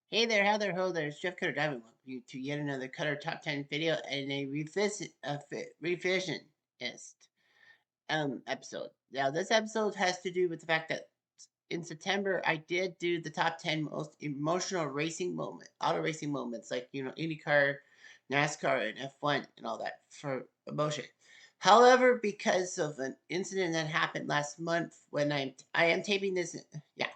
Hey there, how there, ho there, it's Jeff Cutter Diamond. Welcome you to yet another Cutter Top 10 video and a revisionist episode. Now, this episode has to do with the fact that in September, I did do the top 10 most emotional auto racing moments, like, IndyCar, NASCAR, and F1 and all that for emotion. However, because of an incident that happened last month when I am taping this, yeah,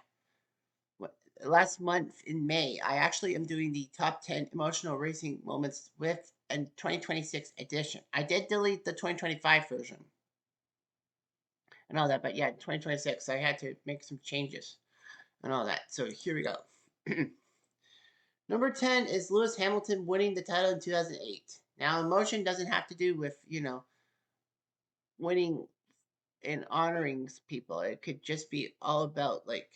last month in May, I actually am doing the top 10 emotional racing moments with a 2026 edition. I did delete the 2025 version and all that, but yeah, 2026, I had to make some changes and all that. So here we go. Number 10 is Lewis Hamilton winning the title in 2008. Now, emotion doesn't have to do with, winning and honoring people. It could just be all about like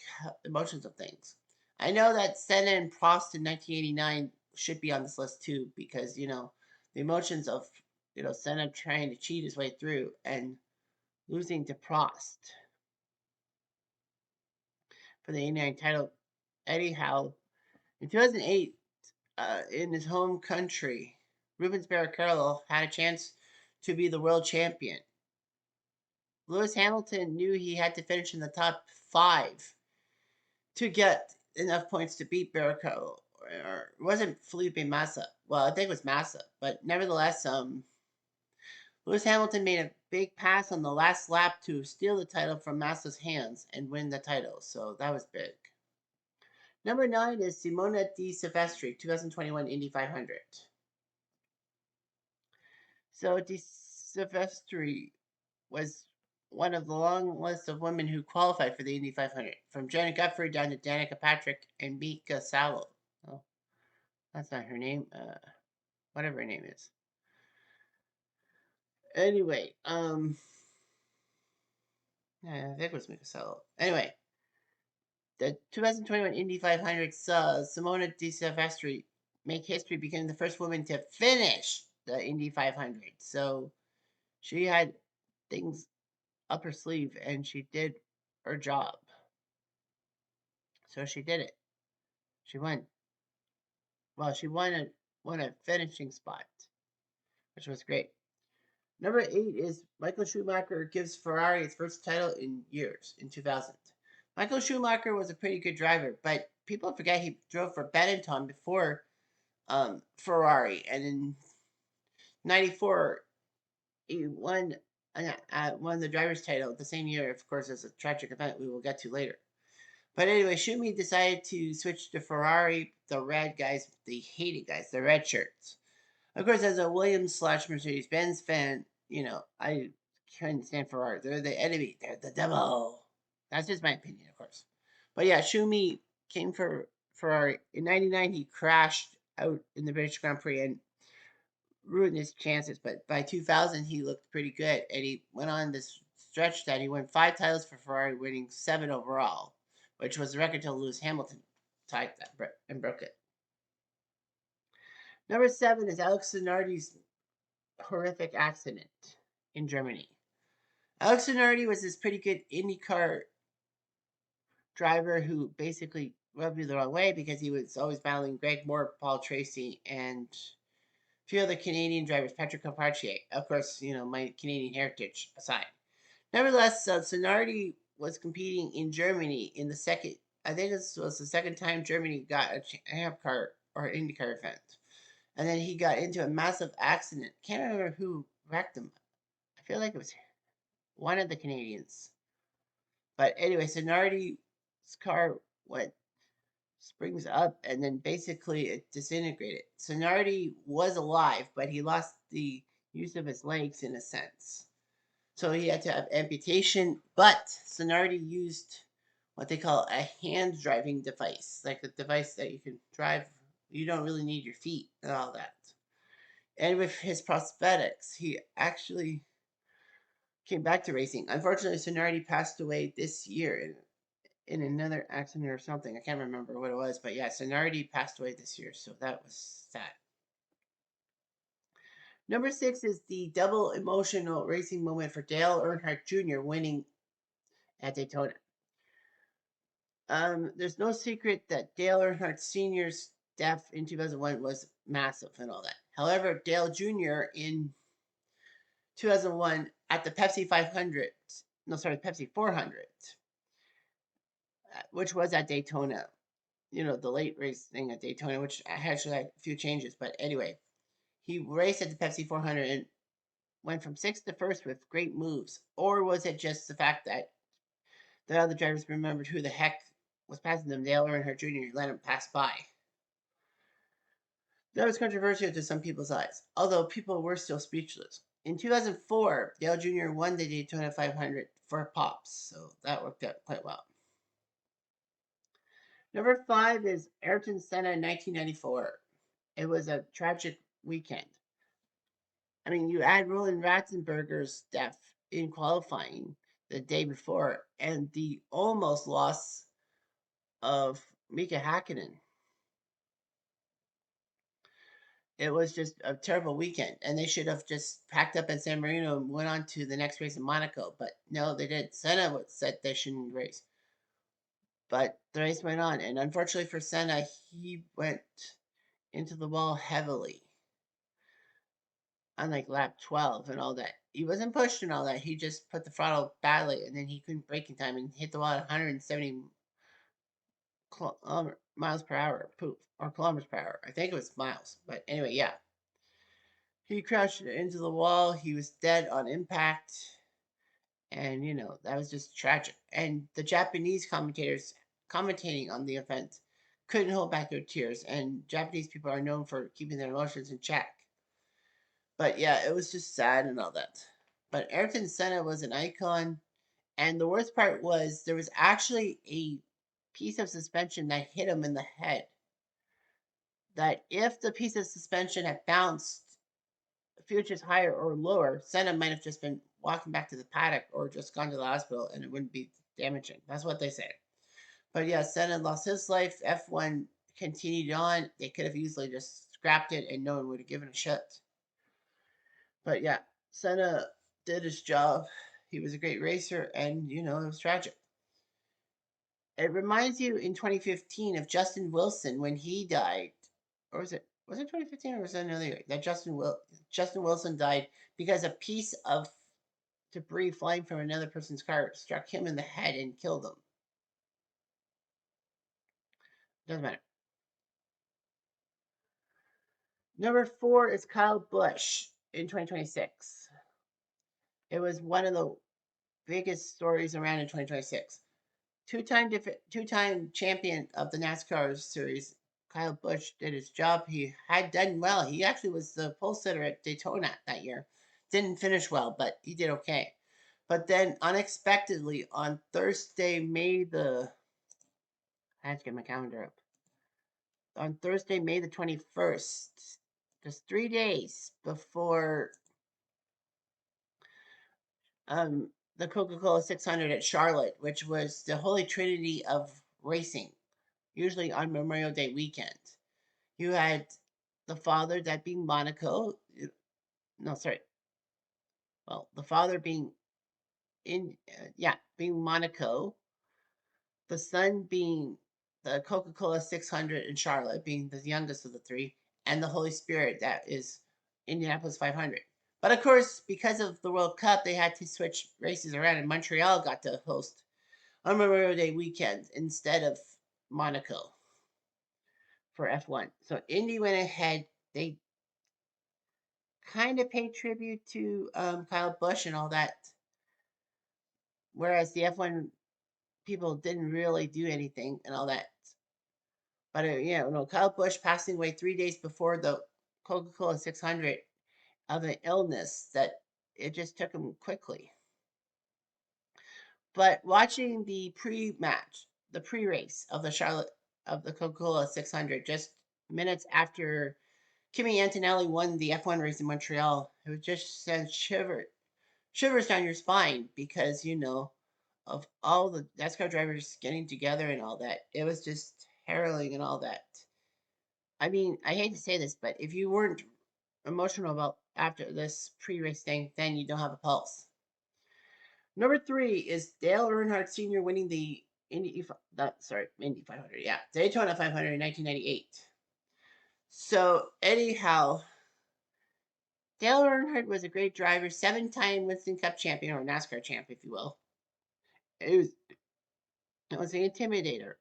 emotions of things. I know that Senna and Prost in 1989 should be on this list too because the emotions of Senna trying to cheat his way through and losing to Prost for the 89 title. Eddie Howe in 2008 in his home country, Rubens Barrichello had a chance to be the world champion. Lewis Hamilton knew he had to finish in the top five to get enough points to beat Barrichello. Or it wasn't Felipe Massa. Well, I think it was Massa, but nevertheless, Lewis Hamilton made a big pass on the last lap to steal the title from Massa's hands and win the title. So that was big. Number 9 is Simona Di Silvestri, 2021 Indy 500. So Di Silvestri was one of the long list of women who qualified for the Indy 500, from Jenna Guthrie down to Danica Patrick and Mika Salo. Oh, that's not her name. Whatever her name is. Anyway, I think it was Mika Salo. Anyway, the 2021 Indy 500 saw Simona Di Silvestri make history, becoming the first woman to finish the Indy 500. So she had things up her sleeve and she did her job. So she did it. She won. Well, she won a finishing spot, which was great. Number 8 is Michael Schumacher gives Ferrari its first title in years in 2000. Michael Schumacher was a pretty good driver, but people forget he drove for Benetton before Ferrari, and in '94 he won the driver's title the same year. Of course, as a tragic event we will get to later. But anyway, Schumi decided to switch to Ferrari. The red guys, the hated guys, the red shirts. Of course, as a Williams/Mercedes Benz fan, I couldn't stand Ferrari. They're the enemy. They're the devil. That's just my opinion, of course. But yeah, Schumi came for Ferrari. In '99, he crashed out in the British Grand Prix and ruined his chances. But by 2000, he looked pretty good. And he went on this stretch that he won 5 titles for Ferrari, winning 7 overall, which was the record till Lewis Hamilton tied that and broke it. Number 7 is Alex Zanardi's horrific accident in Germany. Alex Zanardi was this pretty good IndyCar driver who basically rubbed me the wrong way because he was always battling Greg Moore, Paul Tracy, and a few other Canadian drivers, Patrick Carpentier. Of course, my Canadian heritage aside. Nevertheless, Zanardi was competing in Germany in the second. I think this was the second time Germany got a champ car or IndyCar event. And then he got into a massive accident. Can't remember who wrecked him. I feel like it was one of the Canadians. But anyway, Sonardi's car went springs up and then basically it disintegrated. Sonardi was alive, but he lost the use of his legs in a sense. So he had to have amputation, but Sonardi used what they call a hand driving device, like a device that you can drive. You don't really need your feet and all that. And with his prosthetics, he actually came back to racing. Unfortunately, Sonardi passed away this year in another accident or something. I can't remember what it was, but yeah, Sonardi passed away this year, so that was sad. Number 6 is the double emotional racing moment for Dale Earnhardt Jr. winning at Daytona. There's no secret that Dale Earnhardt Sr.'s death in 2001 was massive and all that. However, Dale Jr. in 2001 at the Pepsi 500, no, sorry, Pepsi 400, which was at Daytona. You know, the late race thing at Daytona, which actually had a few changes. But anyway, he raced at the Pepsi 400 and went from sixth to first with great moves. Or was it just the fact that the other drivers remembered who the heck was passing them? Dale Earnhardt Jr. let him pass by. That was controversial to some people's eyes, although people were still speechless. In 2004, Dale Jr. won the Daytona 500 for Pops, so that worked out quite well. Number 5 is Ayrton Senna in 1994. It was a tragic weekend. I mean, you add Roland Ratzenberger's death in qualifying the day before and the almost loss of Mika Hakkinen. It was just a terrible weekend, and they should have just packed up at San Marino and went on to the next race in Monaco. But no, they didn't. Senna said they shouldn't race, but the race went on, and unfortunately for Senna, he went into the wall heavily on like lap 12 and all that. He wasn't pushed and all that. He just put the throttle badly, and then he couldn't brake in time and hit the wall at 170 miles per hour, poof, or kilometers per hour. I think it was miles, but anyway, yeah. He crashed into the wall. He was dead on impact. And, you know, that was just tragic. And the Japanese commentators commentating on the event couldn't hold back their tears. And Japanese people are known for keeping their emotions in check. But yeah, it was just sad and all that. But Ayrton Senna was an icon. And the worst part was there was actually a piece of suspension that hit him in the head. That if the piece of suspension had bounced futures higher or lower, Senna might have just been walking back to the paddock or just gone to the hospital and it wouldn't be damaging. That's what they say. But yeah, Senna lost his life. F1 continued on. They could have easily just scrapped it and no one would have given a shit. But yeah, Senna did his job. He was a great racer and, you know, it was tragic. It reminds you in 2015 of Justin Wilson when he died. Or was it 2015 or was it another year that Justin Wilson died because a piece of debris flying from another person's car struck him in the head and killed him. Doesn't matter. Number 4 is Kyle Busch in 2026. It was one of the biggest stories around in 2026. Two-time champion of the NASCAR series, Kyle Busch did his job. He had done well. He actually was the pole sitter at Daytona that year. Didn't finish well, but he did okay. But then unexpectedly on Thursday, I had to get my calendar up. On Thursday, May the 21st, just 3 days before the Coca-Cola 600 at Charlotte, which was the holy trinity of racing, usually on Memorial Day weekend. You had the father, that being Monaco. No, sorry. Well, the father being being Monaco. The son being the Coca-Cola 600 in Charlotte, being the youngest of the three, and the Holy Spirit, that is Indianapolis 500. But of course, because of the World Cup, they had to switch races around, and Montreal got to host on Memorial Day weekend instead of Monaco for F1. So Indy went ahead. They kind of paid tribute to Kyle Busch and all that, whereas the F1 people didn't really do anything and all that. But Kyle Busch passing away 3 days before the Coca-Cola 600 of an illness that it just took him quickly. But watching the pre-match, the pre-race of the Coca-Cola 600, just minutes after Kimi Antonelli won the F1 race in Montreal, it would just send shivers down your spine because of all the NASCAR drivers getting together and all that. It was just harrowing and all that. I mean, I hate to say this, but if you weren't emotional about after this pre-race thing, then you don't have a pulse. Number 3 is Dale Earnhardt Sr. winning the Indy 500. Yeah, Daytona 500 in 1998. So anyhow, Dale Earnhardt was a great driver, seven-time Winston Cup champion or NASCAR champ, if you will. It was it was an intimidator,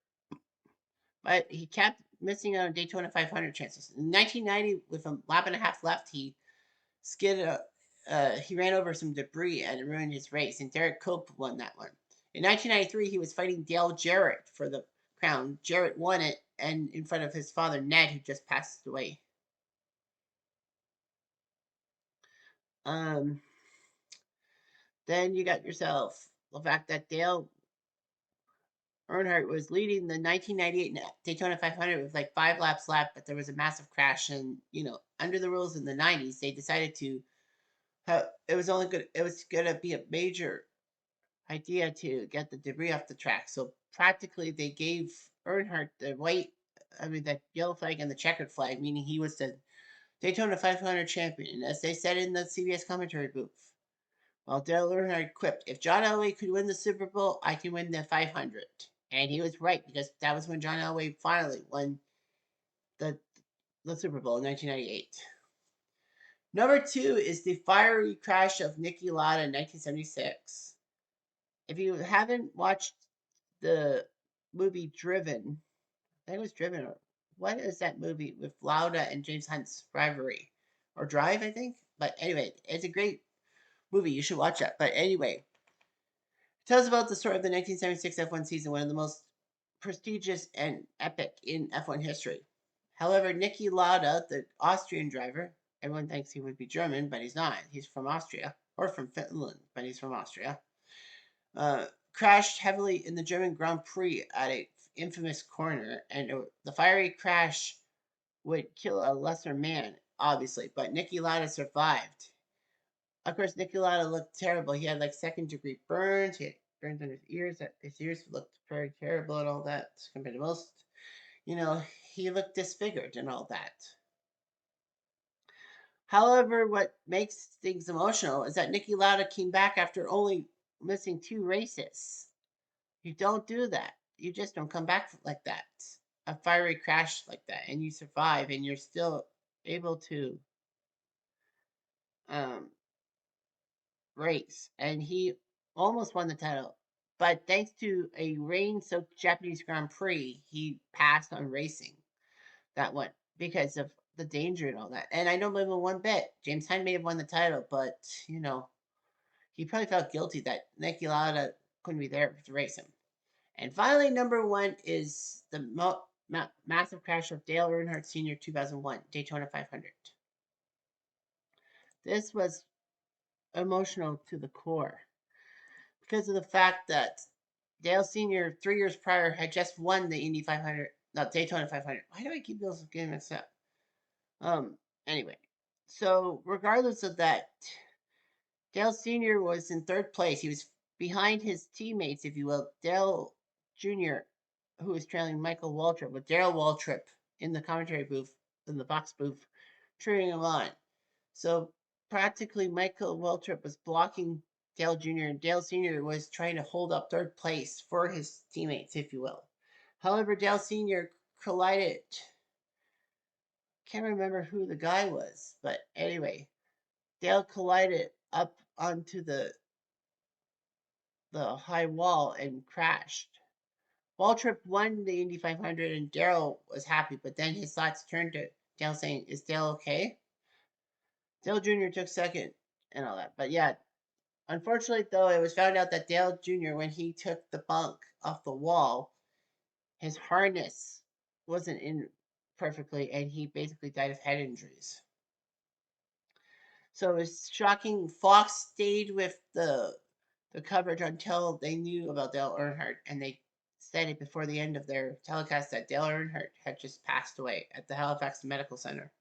but he kept missing out on Daytona 500 chances. In 1990, with a lap and a half left, he ran over some debris and ruined his race, and Derek Cope won that one. In 1993, he was fighting Dale Jarrett for the crown. Jarrett won it, and in front of his father Ned, who just passed away. Um, then you got yourself the fact that Dale Earnhardt was leading the 1998 Daytona 500 with like 5 laps left, but there was a massive crash, and under the rules in the 90s, they decided to it was only good. It was going to be a major idea to get the debris off the track. So practically, they gave Earnhardt that yellow flag and the checkered flag, meaning he was the Daytona 500 champion. And as they said in the CBS commentary booth, well, Dale Earnhardt quipped, "If John Elway could win the Super Bowl, I can win the 500." And he was right because that was when John Elway finally won the the Super Bowl in 1998. Number two is the fiery crash of Niki Lauda in 1976. If you haven't watched the movie Driven, I think it was Driven. What is that movie with Lauda and James Hunt's rivalry? Or Drive, I think? But anyway, it's a great movie. You should watch that. But anyway, it tells about the story of the 1976 F1 season, one of the most prestigious and epic in F1 history. However, Niki Lauda, the Austrian driver, everyone thinks he would be German, but he's not. He's from Austria, or from Finland, but he's from Austria. Crashed heavily in the German Grand Prix at a infamous corner, and the fiery crash would kill a lesser man, obviously, but Niki Lauda survived. Of course, Niki Lauda looked terrible. He had like second-degree burns. He had burns on his ears. His ears looked very terrible and all that compared to most. You know, he looked disfigured and all that. However, what makes things emotional is that Niki Lauda came back after only missing 2 races. You don't do that. You just don't come back like that. A fiery crash like that, and you survive, and you're still able to um, race. And he almost won the title, but thanks to a rain-soaked Japanese Grand Prix, he passed on racing that one because of the danger and all that. And I don't blame him one bit. James Hunt may have won the title, but he probably felt guilty that Niki Lauda couldn't be there to race him. And finally, number one is the massive crash of Dale Earnhardt Sr. 2001 Daytona 500. This was emotional to the core because of the fact that Dale Sr. 3 years prior had just won the Indy 500, not Daytona 500. Why do I keep those getting mixed up? Um. Anyway, so regardless of that, Dale Sr. was in third place. He was behind his teammates, if you will. Dale Jr., who was trailing Michael Waltrip, with Darrell Waltrip in the commentary booth, in the box booth, cheering him on. So practically, Michael Waltrip was blocking Dale Jr., and Dale Sr. was trying to hold up third place for his teammates, if you will. However, Dale Sr. collided. Can't remember who the guy was, but anyway, Dale collided up onto the high wall and crashed. Waltrip won the Indy 500 and Darrell was happy, but then his thoughts turned to Dale saying, "Is Dale okay?" Dale Jr. took second and all that. But yeah, unfortunately, though, it was found out that Dale Jr., when he took the bunk off the wall, his harness wasn't in perfectly and he basically died of head injuries. So it was shocking. Fox stayed with the coverage until they knew about Dale Earnhardt, and they said it before the end of their telecast that Dale Earnhardt had just passed away at the Halifax Medical Center.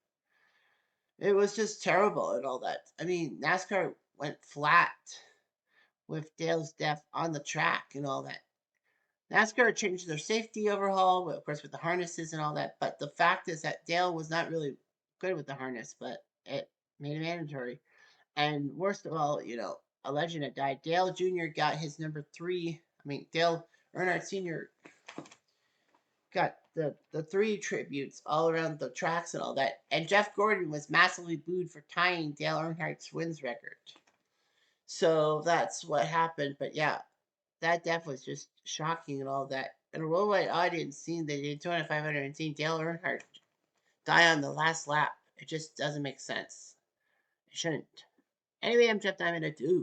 It was just terrible and all that. I mean, NASCAR went flat with Dale's death on the track and all that. NASCAR changed their safety overhaul, of course, with the harnesses and all that. But the fact is that Dale was not really good with the harness, but it made it mandatory. And worst of all, a legend had died. Dale Jr. got his number 3. I mean, Dale Earnhardt Sr. got the 3 tributes all around the tracks and all that. And Jeff Gordon was massively booed for tying Dale Earnhardt's wins record. So that's what happened. But yeah, that death was just shocking and all that. And a worldwide audience seeing the Daytona 500 and seeing Dale Earnhardt die on the last lap, it just doesn't make sense. It shouldn't. Anyway, I'm Jeff Diamond. Adieu.